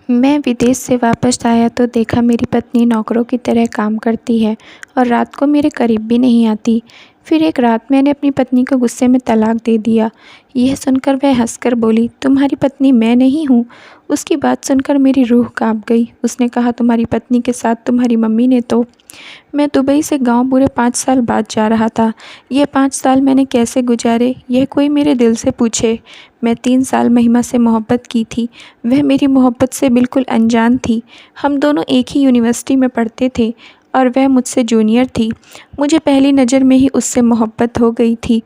मैं विदेश से वापस आया तो देखा मेरी पत्नी नौकरों की तरह काम करती है और रात को मेरे करीब भी नहीं आती। फिर एक रात मैंने अपनी पत्नी को गुस्से में तलाक दे दिया। यह सुनकर वह हंसकर बोली, तुम्हारी पत्नी मैं नहीं हूँ। उसकी बात सुनकर मेरी रूह कांप गई। उसने कहा, तुम्हारी पत्नी के साथ तुम्हारी मम्मी ने तो। मैं दुबई से गांव पूरे 5 साल बाद जा रहा था। ये 5 साल मैंने कैसे गुजारे, यह कोई मेरे दिल से पूछे। मैं 3 साल महिमा से मोहब्बत की थी। वह मेरी मोहब्बत से बिल्कुल अनजान थी। हम दोनों एक ही यूनिवर्सिटी में पढ़ते थे और वह मुझसे जूनियर थी। मुझे पहली नज़र में ही उससे मोहब्बत हो गई थी।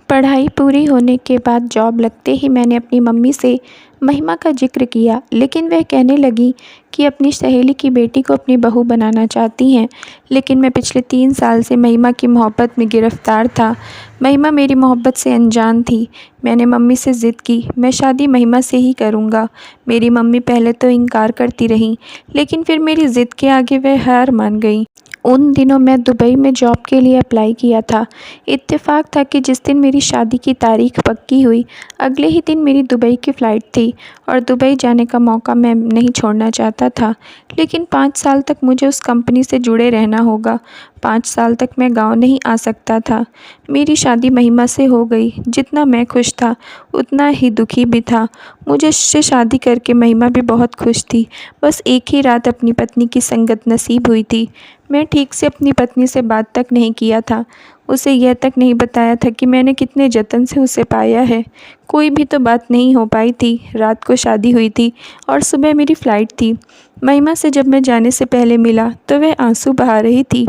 पढ़ाई पूरी होने के बाद जॉब लगते ही मैंने अपनी मम्मी से महिमा का जिक्र किया, लेकिन वह कहने लगी कि अपनी सहेली की बेटी को अपनी बहू बनाना चाहती हैं। लेकिन मैं पिछले 3 साल से महिमा की मोहब्बत में गिरफ़्तार था। महिमा मेरी मोहब्बत से अनजान थी। मैंने मम्मी से ज़िद की, मैं शादी महिमा से ही करूँगा। मेरी मम्मी पहले तो इनकार करती रहीं, लेकिन फिर मेरी ज़िद के आगे वह हार मान गई। उन दिनों मैं दुबई में जॉब के लिए अप्लाई किया था। इत्तेफाक था कि जिस दिन मेरी शादी की तारीख पक्की हुई, अगले ही दिन मेरी दुबई की फ़्लाइट थी और दुबई जाने का मौका मैं नहीं छोड़ना चाहता था। लेकिन 5 साल तक मुझे उस कंपनी से जुड़े रहना होगा। 5 साल तक मैं गांव नहीं आ सकता था। मेरी शादी महिमा से हो गई। जितना मैं खुश था उतना ही दुखी भी था। मुझे उससे शादी करके महिमा भी बहुत खुश थी। बस एक ही रात अपनी पत्नी की संगत नसीब हुई थी। मैं ठीक से अपनी पत्नी से बात तक नहीं किया था। उसे यह तक नहीं बताया था कि मैंने कितने जतन से उसे पाया है। कोई भी तो बात नहीं हो पाई थी। रात को शादी हुई थी और सुबह मेरी फ़्लाइट थी। महिमा से जब मैं जाने से पहले मिला तो वह आंसू बहा रही थी।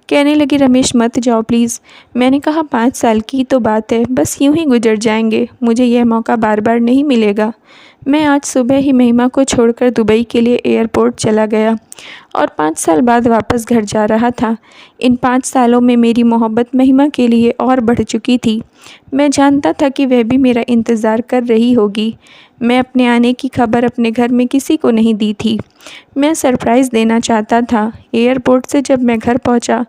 कहने लगी, रमेश मत जाओ प्लीज़। मैंने कहा, 5 साल की तो बात है, बस यूं ही गुजर जाएंगे। मुझे यह मौका बार बार नहीं मिलेगा। मैं आज सुबह ही महिमा को छोड़कर दुबई के लिए एयरपोर्ट चला गया और 5 साल बाद वापस घर जा रहा था। इन 5 सालों में मेरी मोहब्बत महिमा के लिए और बढ़ चुकी थी। मैं जानता था कि वह भी मेरा इंतज़ार कर रही होगी। मैं अपने आने की खबर अपने घर में किसी को नहीं दी थी। मैं सरप्राइज़ देना चाहता था। एयरपोर्ट से जब मैं घर पहुंचा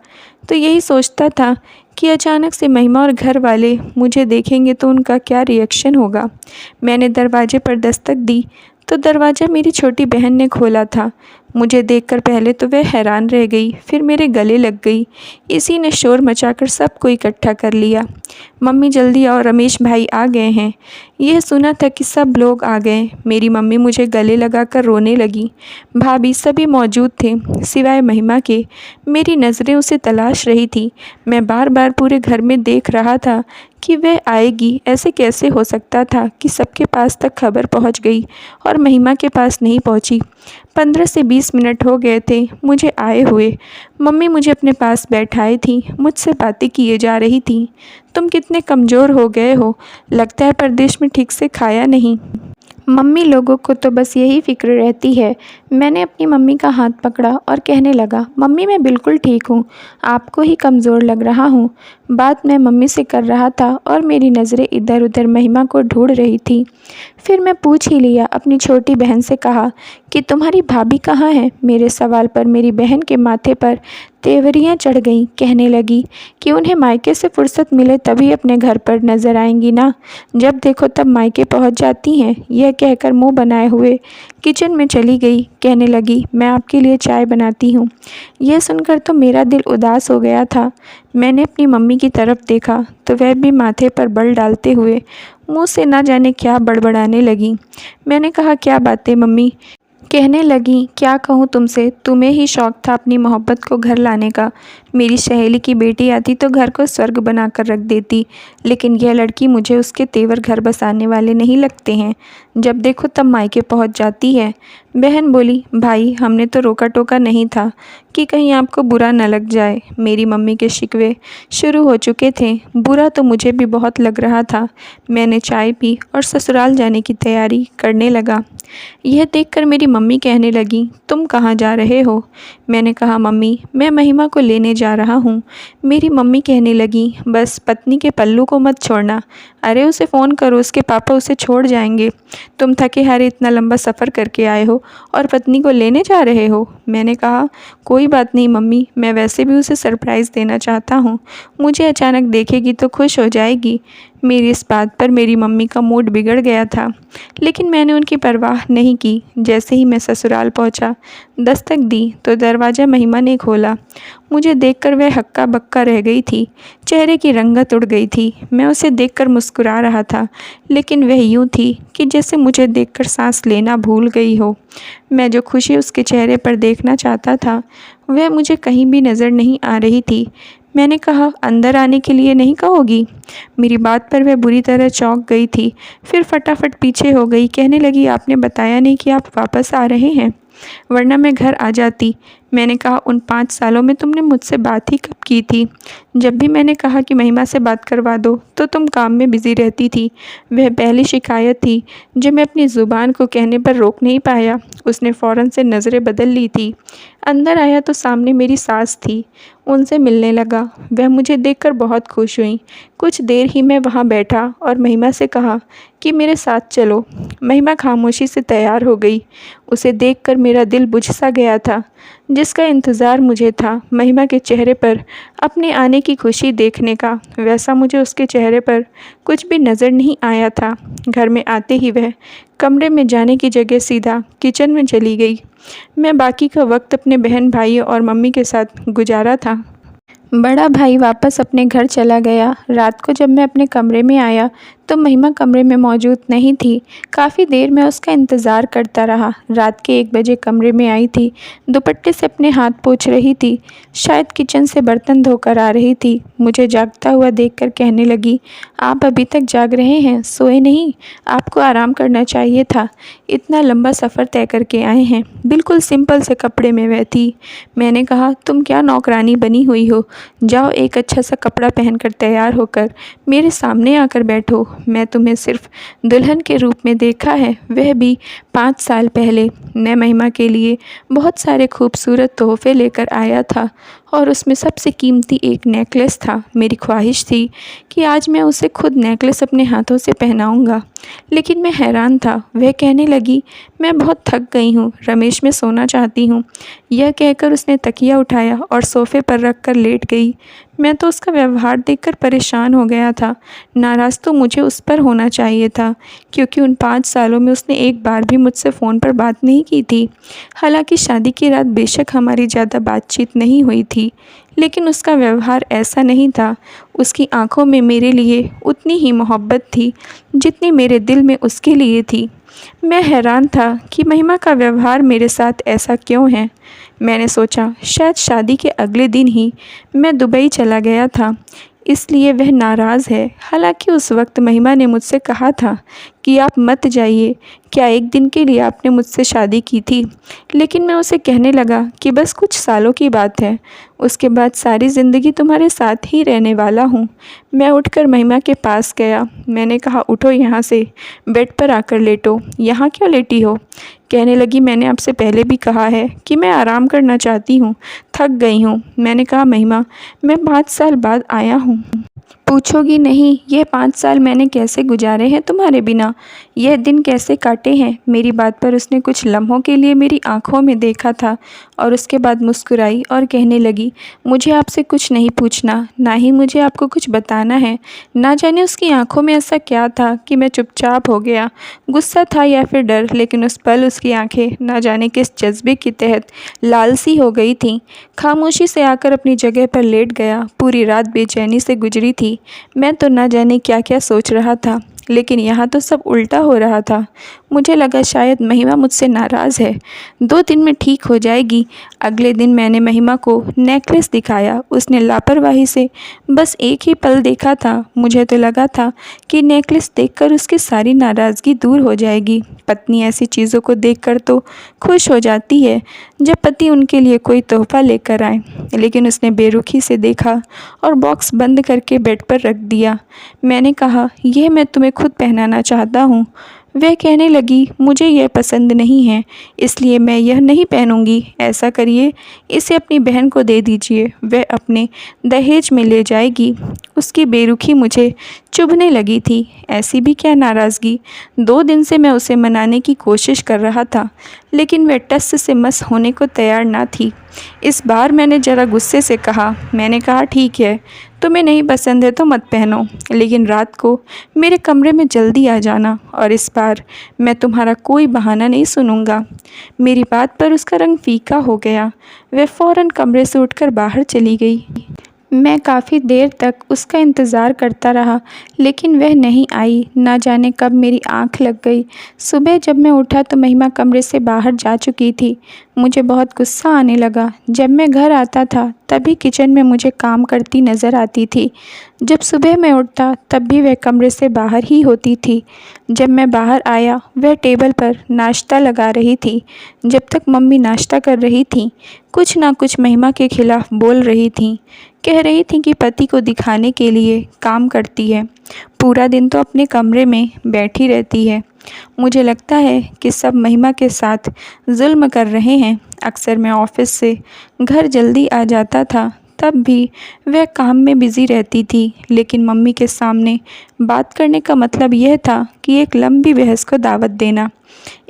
तो यही सोचता था कि अचानक से महिमा और घर वाले मुझे देखेंगे तो उनका क्या रिएक्शन होगा। मैंने दरवाजे पर दस्तक दी तो दरवाज़ा मेरी छोटी बहन ने खोला था। मुझे देखकर पहले तो वह हैरान रह गई, फिर मेरे गले लग गई। इसी ने शोर मचाकर सबको इकट्ठा कर लिया। मम्मी जल्दी आओ, रमेश भाई आ गए हैं। यह सुना था कि सब लोग आ गए। मेरी मम्मी मुझे गले लगाकर रोने लगी। भाभी सभी मौजूद थे सिवाय महिमा के। मेरी नज़रें उसे तलाश रही थी। मैं बार बार पूरे घर में देख रहा था कि वह आएगी। ऐसे कैसे हो सकता था कि सबके पास तक खबर पहुंच गई और महिमा के पास नहीं पहुंची। 15 से 20 मिनट हो गए थे मुझे आए हुए। मम्मी मुझे अपने पास बैठाई थी, मुझसे बातें किए जा रही थी। तुम कितने कमज़ोर हो गए हो, लगता है परदेश में ठीक से खाया नहीं। मम्मी लोगों को तो बस यही फ़िक्र रहती है। मैंने अपनी मम्मी का हाथ पकड़ा और कहने लगा, मम्मी मैं बिल्कुल ठीक हूँ, आपको ही कमज़ोर लग रहा हूँ। बात मैं मम्मी से कर रहा था और मेरी नज़रें इधर उधर महिमा को ढूंढ रही थी। फिर मैं पूछ ही लिया। अपनी छोटी बहन से कहा कि तुम्हारी भाभी कहाँ है। मेरे सवाल पर मेरी बहन के माथे पर तेवरियाँ चढ़ गईं। कहने लगी कि उन्हें मायके से फुर्सत मिले तभी अपने घर पर नज़र आएंगी ना, जब देखो तब मायके पहुंच जाती हैं। यह कहकर मुंह बनाए हुए किचन में चली गई। कहने लगी, मैं आपके लिए चाय बनाती हूँ। यह सुनकर तो मेरा दिल उदास हो गया था। मैंने अपनी मम्मी की तरफ देखा तो वह भी माथे पर बल डालते हुए मुँह से ना जाने क्या बड़बड़ाने लगी। मैंने कहा, क्या बातें मम्मी। कहने लगी, क्या कहूँ तुमसे, तुम्हें ही शौक़ था अपनी मोहब्बत को घर लाने का। मेरी सहेली की बेटी आती तो घर को स्वर्ग बनाकर रख देती, लेकिन यह लड़की मुझे उसके तेवर घर बसाने वाले नहीं लगते हैं। जब देखो तब मायके पहुंच जाती है। बहन बोली, भाई हमने तो रोका टोका नहीं था कि कहीं आपको बुरा न लग जाए। मेरी मम्मी के शिकवे शुरू हो चुके थे। बुरा तो मुझे भी बहुत लग रहा था। मैंने चाय पी और ससुराल जाने की तैयारी करने लगा। यह देखकर मेरी मम्मी कहने लगी, तुम कहाँ जा रहे हो। मैंने कहा, मम्मी मैं महिमा को लेने जा रहा हूँ। मेरी मम्मी कहने लगी, बस पत्नी के पल्लू को मत छोड़ना। अरे उसे फ़ोन करो, उसके पापा उसे छोड़ जाएंगे। तुम थके हारे इतना लंबा सफ़र करके आए हो और पत्नी को लेने जा रहे हो। मैंने कहा, कोई बात नहीं मम्मी, मैं वैसे भी उसे सरप्राइज़ देना चाहता हूँ। मुझे अचानक देखेगी तो खुश हो जाएगी। मेरी इस बात पर मेरी मम्मी का मूड बिगड़ गया था, लेकिन मैंने उनकी परवाह नहीं की। जैसे ही मैं ससुराल पहुंचा, दस्तक दी तो दरवाज़ा महिमा ने खोला। मुझे देखकर वह हक्का बक्का रह गई थी, चेहरे की रंगत उड़ गई थी। मैं उसे देखकर मुस्कुरा रहा था, लेकिन वह यूं थी कि जैसे मुझे देखकर सांस लेना भूल गई हो। मैं जो खुशी उसके चेहरे पर देखना चाहता था, वह मुझे कहीं भी नज़र नहीं आ रही थी। मैंने कहा, अंदर आने के लिए नहीं कहोगी? मेरी बात पर वह बुरी तरह चौंक गई थी, फिर फटाफट पीछे हो गई। कहने लगी, आपने बताया नहीं कि आप वापस आ रहे हैं, वरना मैं घर आ जाती। मैंने कहा, उन 5 सालों में तुमने मुझसे बात ही कब की थी? जब भी मैंने कहा कि महिमा से बात करवा दो तो तुम काम में बिज़ी रहती थी। वह पहली शिकायत थी जो मैं अपनी ज़ुबान को कहने पर रोक नहीं पाया। उसने फ़ौरन से नज़रें बदल ली थी। अंदर आया तो सामने मेरी सास थी। उनसे मिलने लगा। वह मुझे देखकर बहुत खुश हुई। कुछ देर ही मैं वहाँ बैठा और महिमा से कहा कि मेरे साथ चलो। महिमा खामोशी से तैयार हो गई। उसे देखकर मेरा दिल बुझ सा गया था, जिसका इंतज़ार मुझे था। महिमा के चेहरे पर अपने आने की खुशी देखने का, वैसा मुझे उसके चेहरे पर कुछ भी नज़र नहीं आया था। घर में आते ही वह कमरे में जाने की जगह सीधा किचन में चली गई। मैं बाकी का वक्त अपने बहन भाइयों और मम्मी के साथ गुजारा था। बड़ा भाई वापस अपने घर चला गया। रात को जब मैं अपने कमरे में आया तो महिमा कमरे में मौजूद नहीं थी। काफ़ी देर मैं उसका इंतज़ार करता रहा। रात के 1 बजे कमरे में आई थी। दुपट्टे से अपने हाथ पोंछ रही थी। शायद किचन से बर्तन धोकर आ रही थी। मुझे जागता हुआ देखकर कहने लगी, आप अभी तक जाग रहे हैं, सोए नहीं? आपको आराम करना चाहिए था। इतना लंबा सफ़र तय करके आए हैं। बिल्कुल सिंपल से कपड़े में वह थी। मैंने कहा, तुम क्या नौकरानी बनी हुई हो? जाओ, एक अच्छा सा कपड़ा पहनकर तैयार होकर मेरे सामने आकर बैठो। मैं तुम्हें सिर्फ दुल्हन के रूप में देखा है, वह भी 5 साल पहले। मैं महिमा के लिए बहुत सारे खूबसूरत तोहफे लेकर आया था और उसमें सबसे कीमती एक नेकलेस था। मेरी ख्वाहिश थी कि आज मैं उसे खुद नेकलेस अपने हाथों से पहनाऊंगा, लेकिन मैं हैरान था। वह कहने लगी, मैं बहुत थक गई हूँ, रमेश में सोना चाहती हूँ। यह कहकर उसने तकिया उठाया और सोफ़े पर रख कर लेट गई। मैं तो उसका व्यवहार देखकर परेशान हो गया था। नाराज़ तो मुझे उस पर होना चाहिए था, क्योंकि उन 5 सालों में उसने एक बार भी मुझसे फ़ोन पर बात नहीं की थी। हालांकि शादी की रात बेशक हमारी ज़्यादा बातचीत नहीं हुई थी, लेकिन उसका व्यवहार ऐसा नहीं था। उसकी आंखों में मेरे लिए उतनी ही मोहब्बत थी जितनी मेरे दिल में उसके लिए थी। मैं हैरान था कि महिमा का व्यवहार मेरे साथ ऐसा क्यों है। मैंने सोचा शायद शादी के अगले दिन ही मैं दुबई चला गया था, इसलिए वह नाराज़ है। हालांकि उस वक्त महिमा ने मुझसे कहा था कि आप मत जाइए, क्या एक दिन के लिए आपने मुझसे शादी की थी? लेकिन मैं उसे कहने लगा कि बस कुछ सालों की बात है, उसके बाद सारी ज़िंदगी तुम्हारे साथ ही रहने वाला हूँ। मैं उठकर महिमा के पास गया। मैंने कहा, उठो, यहाँ से बेड पर आकर लेटो। यहाँ क्यों लेटी हो? कहने लगी, मैंने आपसे पहले भी कहा है कि मैं आराम करना चाहती हूँ, थक गई हूँ। मैंने कहा, महिमा, मैं 5 साल बाद आया हूँ। पूछोगी नहीं यह 5 साल मैंने कैसे गुजारे हैं तुम्हारे बिना, यह दिन कैसे काटे हैं? मेरी बात पर उसने कुछ लम्हों के लिए मेरी आंखों में देखा था और उसके बाद मुस्कुराई और कहने लगी, मुझे आपसे कुछ नहीं पूछना, ना ही मुझे आपको कुछ बताना है। ना जाने उसकी आंखों में ऐसा क्या था कि मैं चुपचाप हो गया। गुस्सा था या फिर डर, लेकिन उस पल उसकी आंखें ना जाने किस जज्बे के तहत लाल सी हो गई थीं। खामोशी से आकर अपनी जगह पर लेट गया। पूरी रात बेचैनी से गुजरी थी। मैं तो ना जाने क्या क्या सोच रहा था, लेकिन यहाँ तो सब उल्टा हो रहा था। मुझे लगा शायद महिमा मुझसे नाराज़ है, 2 दिन में ठीक हो जाएगी। अगले दिन मैंने महिमा को नेकलेस दिखाया। उसने लापरवाही से बस एक ही पल देखा था। मुझे तो लगा था कि नेकलेस देखकर उसकी सारी नाराज़गी दूर हो जाएगी। पत्नी ऐसी चीज़ों को देखकर तो खुश हो जाती है जब पति उनके लिए कोई तोहफा लेकर आए, लेकिन उसने बेरुखी से देखा और बॉक्स बंद करके बेड पर रख दिया। मैंने कहा, यह मैं तुम्हें खुद पहनाना चाहता हूँ। वह कहने लगी, मुझे यह पसंद नहीं है, इसलिए मैं यह नहीं पहनूंगी। ऐसा करिए, इसे अपनी बहन को दे दीजिए, वह अपने दहेज में ले जाएगी। उसकी बेरुखी मुझे चुभने लगी थी। ऐसी भी क्या नाराज़गी? 2 दिन से मैं उसे मनाने की कोशिश कर रहा था, लेकिन वह टस से मस होने को तैयार ना थी। इस बार मैंने ज़रा गुस्से से कहा, मैंने कहा ठीक है, तुम्हें नहीं पसंद है तो मत पहनो, लेकिन रात को मेरे कमरे में जल्दी आ जाना, और इस बार मैं तुम्हारा कोई बहाना नहीं सुनूंगा। मेरी बात पर उसका रंग फीका हो गया। वह फ़ौरन कमरे से उठकर बाहर चली गई। मैं काफ़ी देर तक उसका इंतज़ार करता रहा, लेकिन वह नहीं आई। ना जाने कब मेरी आँख लग गई। सुबह जब मैं उठा तो महिमा कमरे से बाहर जा चुकी थी। मुझे बहुत गुस्सा आने लगा। जब मैं घर आता था तभी किचन में मुझे काम करती नज़र आती थी। जब सुबह मैं उठता तब भी वह कमरे से बाहर ही होती थी। जब मैं बाहर आया वह टेबल पर नाश्ता लगा रही थी। जब तक मम्मी नाश्ता कर रही थी, कुछ ना कुछ महिमा के खिलाफ़ बोल रही थी। कह रही थी कि पति को दिखाने के लिए काम करती है, पूरा दिन तो अपने कमरे में बैठी रहती है। मुझे लगता है कि सब महिमा के साथ जुल्म कर रहे हैं। अक्सर मैं ऑफ़िस से घर जल्दी आ जाता था, तब भी वह काम में बिज़ी रहती थी, लेकिन मम्मी के सामने बात करने का मतलब यह था कि एक लंबी बहस को दावत देना।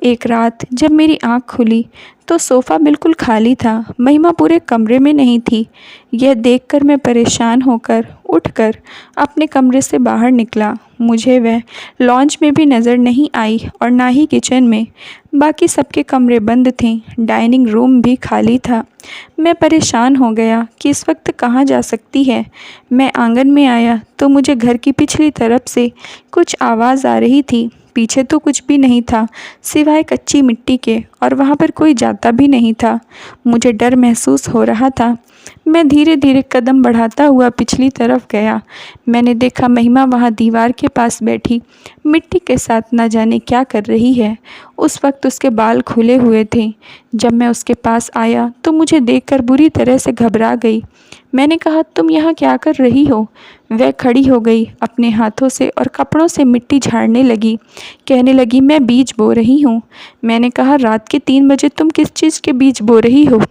एक रात जब मेरी आँख खुली तो सोफ़ा बिल्कुल खाली था। महिमा पूरे कमरे में नहीं थी। यह देखकर मैं परेशान होकर उठकर अपने कमरे से बाहर निकला। मुझे वह लॉन्च में भी नज़र नहीं आई और ना ही किचन में। बाकी सबके कमरे बंद थे, डाइनिंग रूम भी खाली था। मैं परेशान हो गया कि इस वक्त कहाँ जा सकती है। मैं आंगन में आया तो मुझे घर की पिछली तरफ से कुछ आवाज़ आ रही थी। पीछे तो कुछ भी नहीं था सिवाय कच्ची मिट्टी के, और वहाँ पर कोई जाता भी नहीं था। मुझे डर महसूस हो रहा था। मैं धीरे धीरे कदम बढ़ाता हुआ पिछली तरफ गया। मैंने देखा महिमा वहाँ दीवार के पास बैठी मिट्टी के साथ न जाने क्या कर रही है। उस वक्त उसके बाल खुले हुए थे। जब मैं उसके पास आया तो मुझे देखकर बुरी तरह से घबरा गई। मैंने कहा, तुम यहाँ क्या कर रही हो? वह खड़ी हो गई, अपने हाथों से और कपड़ों से मिट्टी झाड़ने लगी। कहने लगी, मैं बीज बो रही हूँ। मैंने कहा, रात के 3 बजे तुम किस चीज़ के बीज बो रही हो?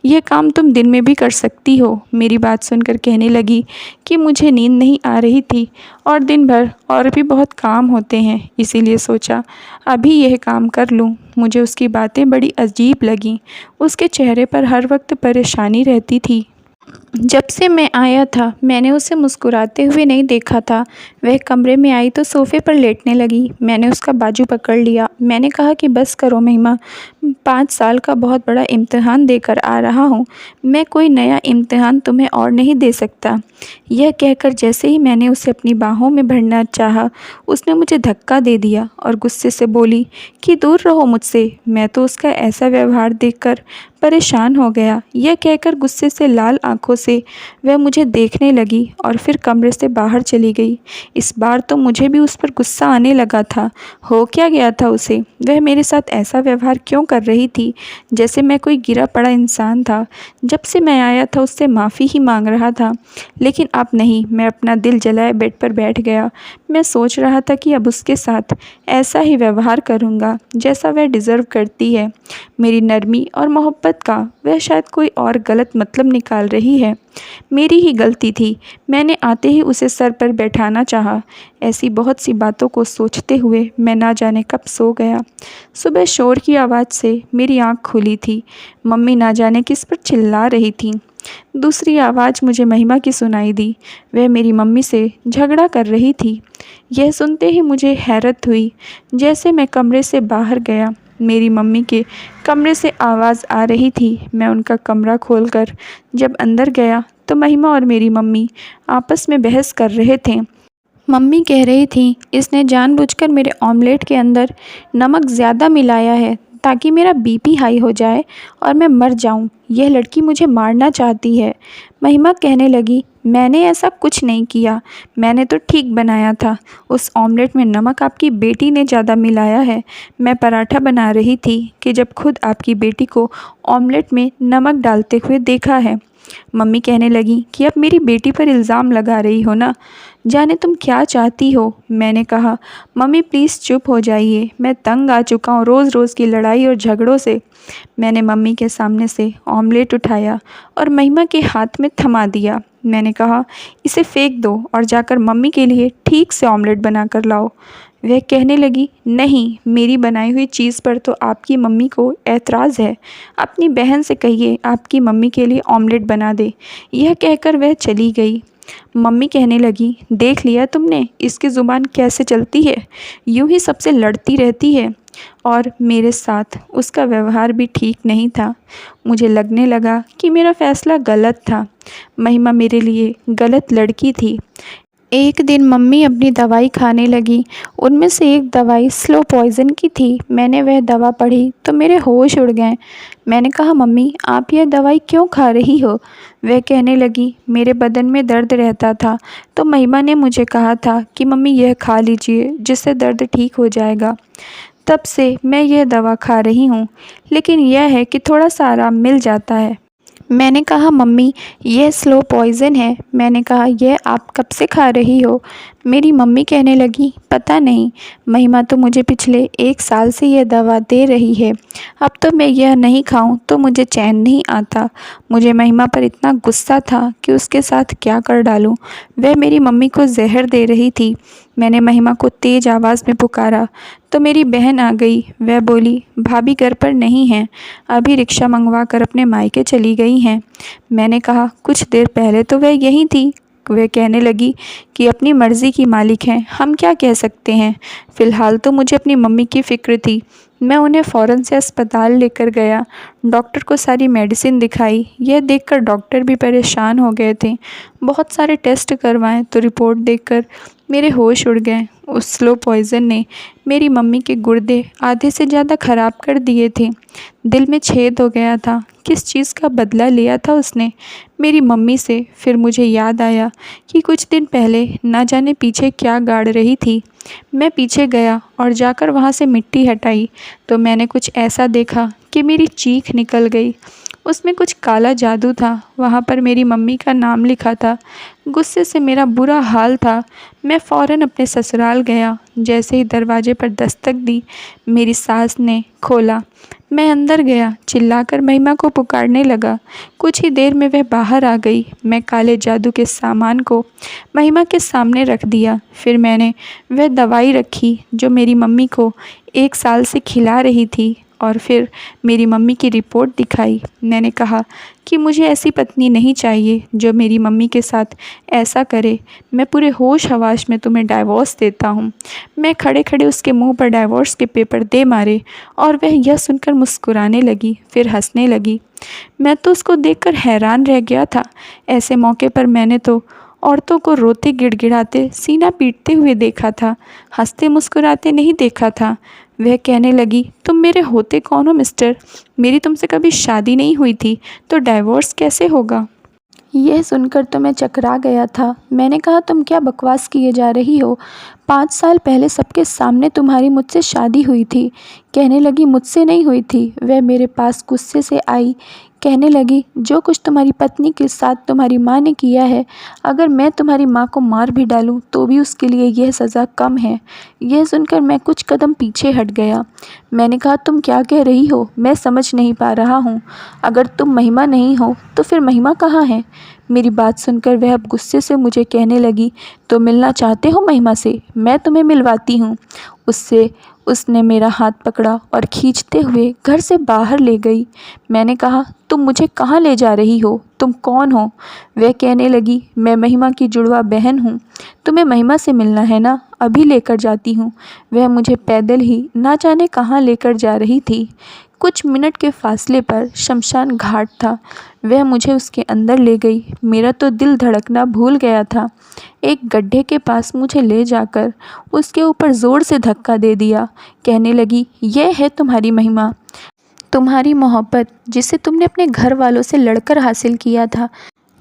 यह काम तुम दिन में भी कर सकती हो। मेरी बात सुनकर कहने लगी कि मुझे नींद नहीं आ रही थी और दिन भर और भी बहुत काम होते हैं, इसीलिए सोचा अभी यह काम कर लूँ। मुझे उसकी बातें बड़ी अजीब लगीं। उसके चेहरे पर हर वक्त परेशानी रहती थी। जब से मैं आया था मैंने उसे मुस्कुराते हुए नहीं देखा था। वह कमरे में आई तो सोफ़े पर लेटने लगी। मैंने उसका बाजू पकड़ लिया। मैंने कहा कि बस करो महिमा, 5 साल का बहुत बड़ा इम्तिहान देकर आ रहा हूँ। मैं कोई नया इम्तिहान तुम्हें और नहीं दे सकता। यह कहकर जैसे ही मैंने उसे अपनी बाहों में भरना चाहा, उसने मुझे धक्का दे दिया और गुस्से से बोली कि दूर रहो मुझसे। मैं तो उसका ऐसा व्यवहार देखकर परेशान हो गया। यह कहकर गुस्से से लाल आंखों से वह मुझे देखने लगी और फिर कमरे से बाहर चली गई। इस बार तो मुझे भी उस पर गुस्सा आने लगा था। हो क्या गया था उसे? वह मेरे साथ ऐसा व्यवहार क्यों कर रही थी, जैसे मैं कोई गिरा पड़ा इंसान था। जब से मैं आया था उससे माफ़ी ही मांग रहा था, लेकिन अब नहीं। मैं अपना दिल जलाए बेड पर बैठ गया। मैं सोच रहा था कि अब उसके साथ ऐसा ही व्यवहार करूँगा जैसा वह डिज़र्व करती है। मेरी नरमी और मोहब्बत का वह शायद कोई और गलत मतलब निकाल रही है। मेरी ही गलती थी। मैंने आते ही उसे सर पर बैठाना चाहा। ऐसी बहुत सी बातों को सोचते हुए मैं ना जाने कब सो गया। सुबह शोर की आवाज़ से मेरी आँख खुली थी। मम्मी ना जाने किस पर चिल्ला रही थी। दूसरी आवाज़ मुझे महिमा की सुनाई दी। वह मेरी मम्मी से झगड़ा कर रही थी। यह सुनते ही मुझे हैरत हुई। जैसे मैं कमरे से बाहर गया, मेरी मम्मी के कमरे से आवाज़ आ रही थी। मैं उनका कमरा खोलकर जब अंदर गया तो महिमा और मेरी मम्मी आपस में बहस कर रहे थे। मम्मी कह रही थी, इसने जानबूझकर मेरे ऑमलेट के अंदर नमक ज़्यादा मिलाया है ताकि मेरा बीपी हाई हो जाए और मैं मर जाऊं। यह लड़की मुझे मारना चाहती है। महिमा कहने लगी, मैंने ऐसा कुछ नहीं किया, मैंने तो ठीक बनाया था। उस ऑमलेट में नमक आपकी बेटी ने ज़्यादा मिलाया है। मैं पराठा बना रही थी कि जब खुद आपकी बेटी को ऑमलेट में नमक डालते हुए देखा है। मम्मी कहने लगी कि अब मेरी बेटी पर इल्ज़ाम लगा रही हो ना, जाने तुम क्या चाहती हो। मैंने कहा, मम्मी प्लीज़ चुप हो जाइए, मैं तंग आ चुका हूँ रोज़ रोज़ की लड़ाई और झगड़ों से। मैंने मम्मी के सामने से ऑमलेट उठाया और महिमा के हाथ में थमा दिया। मैंने कहा, इसे फेंक दो और जाकर मम्मी के लिए ठीक से ऑमलेट बना कर लाओ। वह कहने लगी, नहीं, मेरी बनाई हुई चीज़ पर तो आपकी मम्मी को ऐतराज़ है। अपनी बहन से कहिए आपकी मम्मी के लिए ऑमलेट बना दे। यह कहकर वह चली गई। मम्मी कहने लगी, देख लिया तुमने इसकी ज़ुबान कैसे चलती है, यूं ही सबसे लड़ती रहती है। और मेरे साथ उसका व्यवहार भी ठीक नहीं था। मुझे लगने लगा कि मेरा फ़ैसला गलत था। महिमा मेरे लिए गलत लड़की थी। एक दिन मम्मी अपनी दवाई खाने लगी। उनमें से एक दवाई स्लो पॉइज़न की थी। मैंने वह दवा पढ़ी तो मेरे होश उड़ गए। मैंने कहा, मम्मी आप यह दवाई क्यों खा रही हो? वह कहने लगी, मेरे बदन में दर्द रहता था तो महिमा ने मुझे कहा था कि मम्मी यह खा लीजिए जिससे दर्द ठीक हो जाएगा। तब से मैं यह दवा खा रही हूँ, लेकिन यह है कि थोड़ा सा आराम मिल जाता है। मैंने कहा, मम्मी यह स्लो पॉइज़न है। मैंने कहा, यह आप कब से खा रही हो? मेरी मम्मी कहने लगी, पता नहीं, महिमा तो मुझे पिछले 1 साल से यह दवा दे रही है। अब तो मैं यह नहीं खाऊं तो मुझे चैन नहीं आता। मुझे महिमा पर इतना गुस्सा था कि उसके साथ क्या कर डालूं। वह मेरी मम्मी को जहर दे रही थी। मैंने महिमा को तेज़ आवाज़ में पुकारा तो मेरी बहन आ गई। वह बोली, भाभी घर पर नहीं हैं, अभी रिक्शा मंगवा कर अपने मायके चली गई हैं। मैंने कहा, कुछ देर पहले तो वह यहीं थी। वह कहने लगी कि अपनी मर्ज़ी की मालिक हैं, हम क्या कह सकते हैं। फ़िलहाल तो मुझे अपनी मम्मी की फ़िक्र थी। मैं उन्हें फ़ौरन से अस्पताल लेकर गया। डॉक्टर को सारी मेडिसिन दिखाई। यह देखकर डॉक्टर भी परेशान हो गए थे। बहुत सारे टेस्ट करवाएं तो रिपोर्ट देखकर मेरे होश उड़ गए। उस स्लो पॉइज़न ने मेरी मम्मी के गुर्दे आधे से ज़्यादा ख़राब कर दिए थे। दिल में छेद हो गया था। किस चीज़ का बदला लिया था उसने मेरी मम्मी से? फिर मुझे याद आया कि कुछ दिन पहले ना जाने पीछे क्या गाड़ रही थी। मैं पीछे गया और जाकर वहाँ से मिट्टी हटाई तो मैंने कुछ ऐसा देखा कि मेरी चीख निकल गई। उसमें कुछ काला जादू था। वहाँ पर मेरी मम्मी का नाम लिखा था। गुस्से से मेरा बुरा हाल था। मैं फ़ौरन अपने ससुराल गया। जैसे ही दरवाजे पर दस्तक दी, मेरी सास ने खोला। मैं अंदर गया, चिल्लाकर महिमा को पुकारने लगा। कुछ ही देर में वह बाहर आ गई। मैं काले जादू के सामान को महिमा के सामने रख दिया। फिर मैंने वह दवाई रखी जो मेरी मम्मी को 1 साल से खिला रही थी और फिर मेरी मम्मी की रिपोर्ट दिखाई। मैंने कहा कि मुझे ऐसी पत्नी नहीं चाहिए जो मेरी मम्मी के साथ ऐसा करे। मैं पूरे होश हवास में तुम्हें डाइवोर्स देता हूँ। मैं खड़े खड़े उसके मुंह पर डाइवोर्स के पेपर दे मारे और वह यह सुनकर मुस्कुराने लगी, फिर हंसने लगी। मैं तो उसको देखकर हैरान रह गया था। ऐसे मौके पर मैंने तो औरतों को रोते गिड़गिड़ाते सीना पीटते हुए देखा था, हंसते मुस्कुराते नहीं देखा था। वह कहने लगी, तुम मेरे होते कौन हो मिस्टर? मेरी तुमसे कभी शादी नहीं हुई थी तो डाइवोर्स कैसे होगा? यह सुनकर तो मैं चकरा गया था। मैंने कहा, तुम क्या बकवास किए जा रही हो? 5 साल पहले सबके सामने तुम्हारी मुझसे शादी हुई थी। कहने लगी, मुझसे नहीं हुई थी। वह मेरे पास गुस्से से आई। कहने लगी, जो कुछ तुम्हारी पत्नी के साथ तुम्हारी माँ ने किया है, अगर मैं तुम्हारी माँ को मार भी डालूँ तो भी उसके लिए यह सज़ा कम है। यह सुनकर मैं कुछ कदम पीछे हट गया। मैंने कहा, तुम क्या कह रही हो? मैं समझ नहीं पा रहा हूँ। अगर तुम महिमा नहीं हो तो फिर महिमा कहाँ है? मेरी बात सुनकर वह अब गुस्से से मुझे कहने लगी, तो मिलना चाहते हो महिमा से? मैं तुम्हें मिलवाती हूँ उससे। उसने मेरा हाथ पकड़ा और खींचते हुए घर से बाहर ले गई। मैंने कहा, तुम मुझे कहाँ ले जा रही हो? तुम कौन हो? वह कहने लगी, मैं महिमा की जुड़वा बहन हूँ। तुम्हें महिमा से मिलना है ना? अभी लेकर जाती हूँ। वह मुझे पैदल ही ना जाने कहाँ लेकर जा रही थी। कुछ मिनट के फासले पर शमशान घाट था। वह मुझे उसके अंदर ले गई। मेरा तो दिल धड़कना भूल गया था। एक गड्ढे के पास मुझे ले जाकर उसके ऊपर ज़ोर से धक्का दे दिया। कहने लगी, यह है तुम्हारी महिमा, तुम्हारी मोहब्बत जिसे तुमने अपने घर वालों से लड़कर हासिल किया था।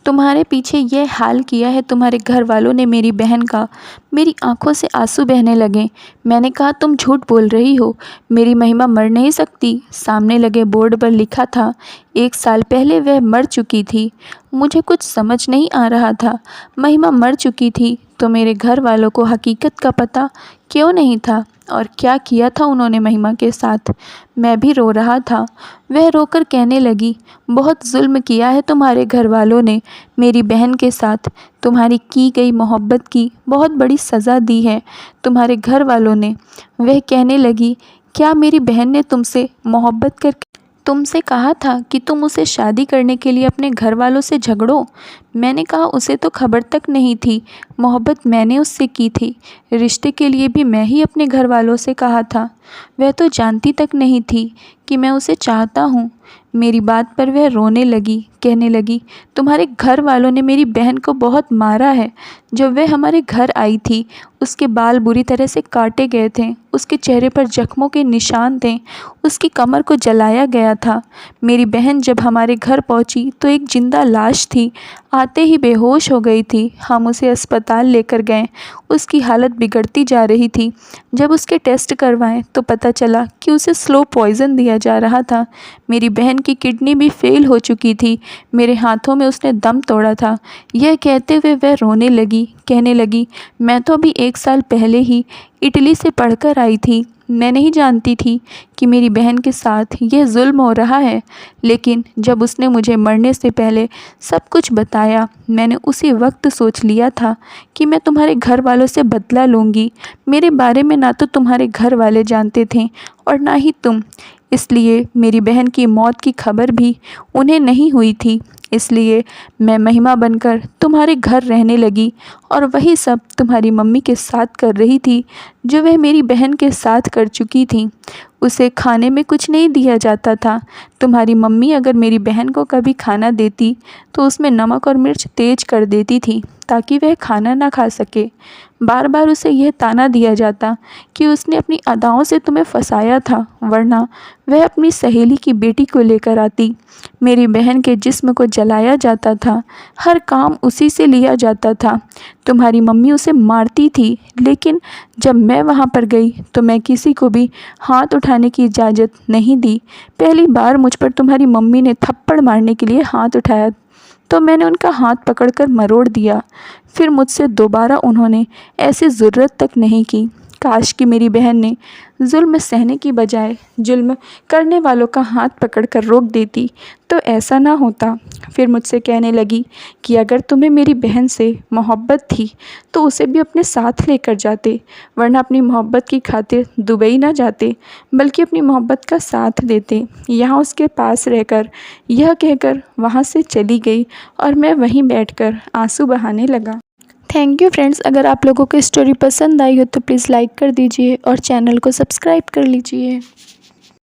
तुम्हारे पीछे यह हाल किया है तुम्हारे घर वालों ने मेरी बहन का। मेरी आंखों से आंसू बहने लगे। मैंने कहा, तुम झूठ बोल रही हो। मेरी महिमा मर नहीं सकती। सामने लगे बोर्ड पर लिखा था, 1 साल पहले वह मर चुकी थी। मुझे कुछ समझ नहीं आ रहा था। महिमा मर चुकी थी तो मेरे घर वालों को हकीकत का पता क्यों नहीं था? और क्या किया था उन्होंने महिमा के साथ। मैं भी रो रहा था। वह रोकर कहने लगी, बहुत जुल्म किया है तुम्हारे घर वालों ने मेरी बहन के साथ। तुम्हारी की गई मोहब्बत की बहुत बड़ी सज़ा दी है तुम्हारे घर वालों ने। वह कहने लगी, क्या मेरी बहन ने तुमसे मोहब्बत करके तुमसे कहा था कि तुम उसे शादी करने के लिए अपने घर वालों से झगड़ो? मैंने कहा उसे तो खबर तक नहीं थी। मोहब्बत मैंने उससे की थी। रिश्ते के लिए भी मैं ही अपने घर वालों से कहा था। वह तो जानती तक नहीं थी कि मैं उसे चाहता हूँ। मेरी बात पर वह रोने लगी, कहने लगी, तुम्हारे घर वालों ने मेरी बहन को बहुत मारा है। जब वह हमारे घर आई थी, उसके बाल बुरी तरह से काटे गए थे, उसके चेहरे पर जख्मों के निशान थे, उसकी कमर को जलाया गया था। मेरी बहन जब हमारे घर पहुंची तो एक जिंदा लाश थी। आते ही बेहोश हो गई थी। हम उसे अस्पताल लेकर गए। उसकी हालत बिगड़ती जा रही थी। जब उसके टेस्ट करवाएं तो पता चला कि उसे स्लो पॉइज़न दिया जा रहा था। मेरी बहन की किडनी भी फेल हो चुकी थी। मेरे हाथों में उसने दम तोड़ा था। यह कहते हुए वह रोने लगी, कहने लगी, मैं तो अभी 1 साल पहले ही इटली से पढ़कर आई थी। मैं नहीं जानती थी कि मेरी बहन के साथ यह जुल्म हो रहा है। लेकिन जब उसने मुझे मरने से पहले सब कुछ बताया, मैंने उसी वक्त सोच लिया था कि मैं तुम्हारे घर वालों से बदला लूँगी। मेरे बारे में ना तो तुम्हारे घर वाले जानते थे और ना ही तुम। इसलिए मेरी बहन की मौत की खबर भी उन्हें नहीं हुई थी। इसलिए मैं महिमा बनकर तुम्हारे घर रहने लगी और वही सब तुम्हारी मम्मी के साथ कर रही थी जो वह मेरी बहन के साथ कर चुकी थी। उसे खाने में कुछ नहीं दिया जाता था। तुम्हारी मम्मी अगर मेरी बहन को कभी खाना देती तो उसमें नमक और मिर्च तेज कर देती थी ताकि वह खाना ना खा सके। बार बार उसे यह ताना दिया जाता कि उसने अपनी अदाओं से तुम्हें फंसाया था, वरना वह अपनी सहेली की बेटी को लेकर आती। मेरी बहन के जिस्म को जलाया जाता था। हर काम उसी से लिया जाता था। तुम्हारी मम्मी उसे मारती थी, लेकिन जब मैं वहाँ पर गई तो मैं किसी को भी हाथ उठाने की इजाज़त नहीं दी। पहली बार मुझ पर तुम्हारी मम्मी ने थप्पड़ मारने के लिए हाथ उठाया तो मैंने उनका हाथ पकड़कर मरोड़ दिया। फिर मुझसे दोबारा उन्होंने ऐसी ज़रूरत तक नहीं की। काश कि मेरी बहन ने जुल्म सहने की बजाय जुल्म करने वालों का हाथ पकड़कर रोक देती तो ऐसा ना होता। फिर मुझसे कहने लगी कि अगर तुम्हें मेरी बहन से मोहब्बत थी तो उसे भी अपने साथ लेकर जाते, वरना अपनी मोहब्बत की खातिर दुबई ना जाते, बल्कि अपनी मोहब्बत का साथ देते। यहाँ उसके पास रहकर यह कहकर वहाँ से चली गई और मैं वहीं बैठकर आंसू बहाने लगा। Thank you friends. अगर आप लोगों को स्टोरी पसंद आई हो तो प्लीज़ लाइक कर दीजिए और चैनल को सब्सक्राइब कर लीजिए।